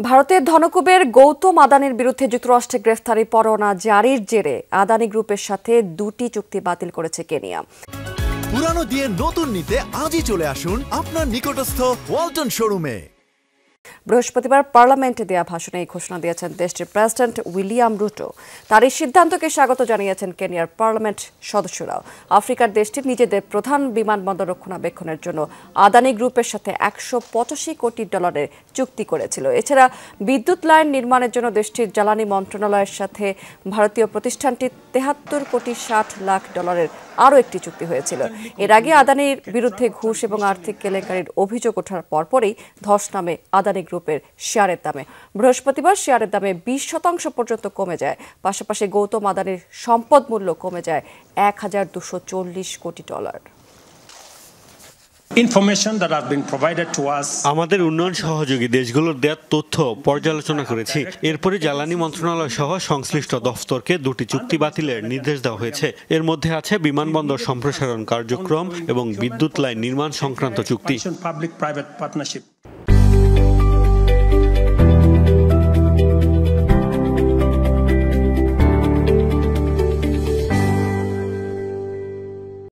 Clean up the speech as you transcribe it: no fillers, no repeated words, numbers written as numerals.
ভারতের ধনকুবের গৌতম আদানির বিরুদ্ধে যুক্তরাষ্ট্রে গ্রেফতারি পরোয়ানা জারির জেরে আদানি গ্রুপের সাথে দুটি চুক্তি বাতিল করেছে কেনিয়া। পুরানো দিয়ে নতুন নিতে আজই চলে আসুন আপনার নিকটস্থ ওয়ালটন শোরুমে। বৃহস্পতিবার পার্লামেন্টে দেয়া ভাষণে এই ঘোষণা দিয়েছেন দেশটির প্রেসিডেন্ট উইলিয়াম রুটো। তার এই সিদ্ধান্তকে স্বাগত জানিয়েছেন কেনিয়ার পার্লামেন্ট সদস্যরাও। আফ্রিকার দেশটির নিজেদের প্রধান বিমানবন্দর রক্ষণাবেক্ষণের জন্য আদানি গ্রুপের সাথে $185 কোটি চুক্তি করেছিল। এছাড়া বিদ্যুৎ লাইন নির্মাণের জন্য দেশটির জ্বালানি মন্ত্রণালয়ের সাথে ভারতীয় প্রতিষ্ঠানটির $73 কোটি 60 লাখ আরও একটি চুক্তি হয়েছিল। এর আগে আদানির বিরুদ্ধে ঘুষ এবং আর্থিক কেলেঙ্কারির অভিযোগ ওঠার পরপরই ধস নামে আদানি গ্রুপের শেয়ারের দামে। বৃহস্পতিবার শেয়ারের দামে 20% পর্যন্ত কমে যায়। পাশাপাশি গৌতম আদানির সম্পদ মূল্য কমে যায় $1240 কোটি। আমাদের উন্নয়ন সহযোগী দেশগুলোর দেওয়া তথ্য পর্যালোচনা করেছি। এরপরে জ্বালানি মন্ত্রণালয় সহ সংশ্লিষ্ট দফতরকে দুটি চুক্তি বাতিলের নির্দেশ দেওয়া হয়েছে। এর মধ্যে আছে বিমানবন্দর সম্প্রসারণ কার্যক্রম এবং বিদ্যুৎ লাইন নির্মাণ সংক্রান্ত চুক্তি।